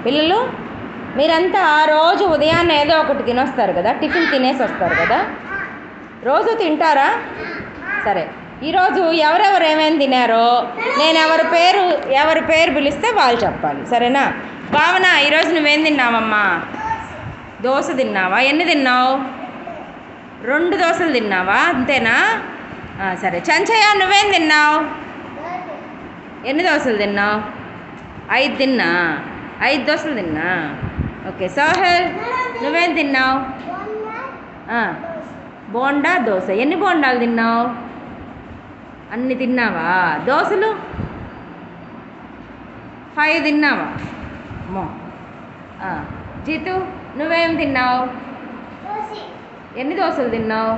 పిల్లలు మీరంతా రోజు ఉదయాన్నే ఏదో ఒకటి తినొస్తారు కదా, టిఫిన్ తినేసి వస్తారు కదా, రోజు తింటారా? సరే, ఈరోజు ఎవరెవరు ఏమేమి తినారో నేను ఎవరి పేరు పిలిస్తే వాళ్ళు చెప్పాలి, సరేనా? భావన, ఈరోజు నువ్వేం తిన్నావమ్మా? దోశ తిన్నావా? ఎన్ని తిన్నావు? 2 దోశలు తిన్నావా? అంతేనా? సరే. చంచయ్య, నువ్వేం తిన్నావు? ఎన్ని దోశలు తిన్నావు? 5 తిన్నా. 5 దోశలు తిన్నా. ఓకే. సోహెల్, నువ్వేం తిన్నావు? బోండా దోశ. ఎన్ని బోండాలు తిన్నావు? అన్ని తిన్నావా? దోశలు 5 తిన్నావా? అమ్మో. జీతు, నువ్వేం తిన్నావు? ఎన్ని దోశలు తిన్నావు?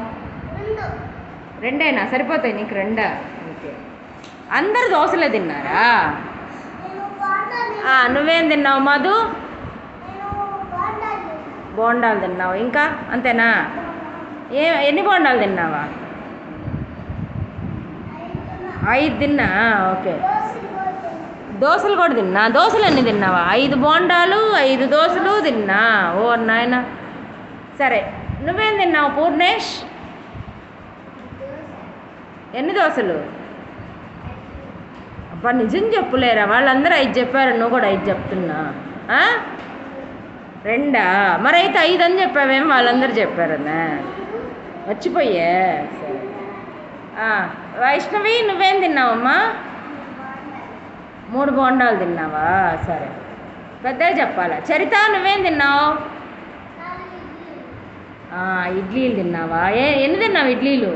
2 సరిపోతాయి నీకు? 2. ఓకే. అందరు దోశలే తిన్నారా? నువ్వేం తిన్నావు మధు? బోండాలు తిన్నావు. ఇంకా అంతేనా? ఎన్ని బోండాలు తిన్నావా? 5 తిన్నా. ఓకే. దోశలు కూడా తిన్నా. దోశలు ఎన్ని తిన్నావా? 5 బోండాలు 5 దోశలు తిన్నా. ఓ నాయన. సరే, నువ్వేం తిన్నావు పూర్ణేష్? ఎన్ని దోశలు? అబ్బా, నిజం చెప్పులేరా? వాళ్ళందరూ 5 చెప్పారు, నువ్వు కూడా 5 చెప్తున్నా. 2? మరైతే 5 అని చెప్పావేమో, వాళ్ళందరూ చెప్పారన్నా మర్చిపోయే. సరే. వైష్ణవి, నువ్వేం తిన్నావమ్మా? 3 బోండాలు తిన్నావా? సరే, పెద్దగా చెప్పాలా. చరిత, నువ్వేం తిన్నావు? ఇడ్లీలు తిన్నావా? ఎన్ని తిన్నావు ఇడ్లీలు?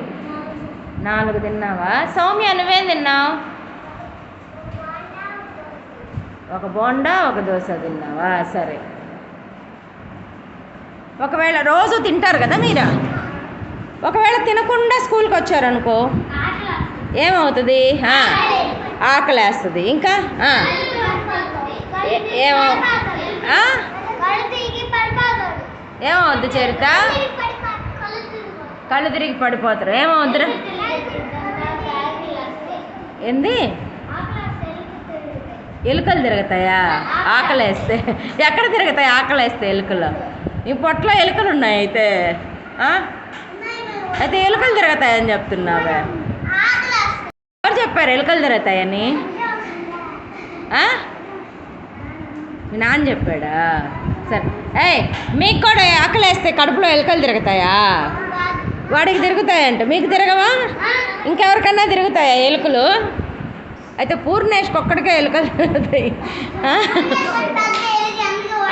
4 తిన్నావా? సౌమ్య, నువ్వేం తిన్నావు? 1 బోండా 1 దోశ తిన్నావా? సరే. ఒకవేళ రోజు తింటారు కదా మీరు, ఒకవేళ తినకుండా స్కూల్కి వచ్చారనుకో ఏమవుతుంది? ఆకలేస్తుంది. ఇంకా ఏమవుద్ది చరిత? కళ్ళు తిరిగి పడిపోతారు. ఏమవుద్దురా? ఏంది? ఎలుకలు తిరుగుతాయా ఆకలేస్తే? ఎక్కడ తిరుగుతాయి ఆకలేస్తే ఎలుకలు? ఈ పొట్టలో ఎలుకలు ఉన్నాయి అయితే. అయితే ఎలుకలు తిరుగుతాయని చెప్తున్నావే? ఎవరు చెప్పారు ఎలుకలు తిరుగుతాయని? మీ నాన్న చెప్పాడా? సరే. మీకు కూడా ఆకలేస్తే కడుపులో ఎలుకలు తిరుగుతాయా? వాడికి తిరుగుతాయంట, మీకు తిరగవా? ఇంకెవరికన్నా తిరుగుతాయా ఎలుకలు? అయితే పూర్ణేష్కి ఒక్కడికే ఎలుకలు తిరుగుతాయి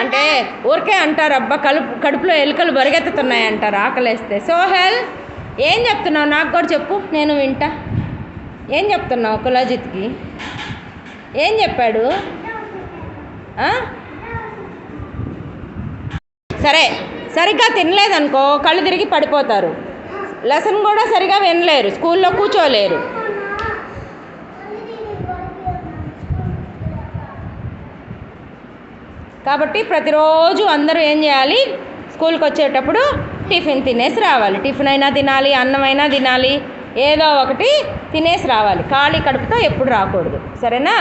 అంటే ఊరికే అంటారు, అబ్బా కడుపులో ఎలుకలు బరిగెత్తుతున్నాయి అంటారు ఆకలేస్తే. సోహెల్, ఏం చెప్తున్నావు? నాకు కూడా చెప్పు, నేను వింటా. ఏం చెప్తున్నావు కులాజిత్కి? ఏం చెప్పాడు? సరే, సరిగ్గా తినలేదనుకో కళ్ళు తిరిగి పడిపోతారు, లెసన్ కూడా సరిగా వినలేరు, స్కూల్లో కూర్చోలేరు. కాబట్టి ప్రతిరోజు అందరూ ఏం చేయాలి? స్కూల్కి వచ్చేటప్పుడు టిఫిన్ తినేసి రావాలి. టిఫిన్ అయినా తినాలి, అన్నమైనా తినాలి, ఏదో ఒకటి తినేసి రావాలి. ఖాళీ కడుపుతో ఎప్పుడు రాకూడదు, సరేనా?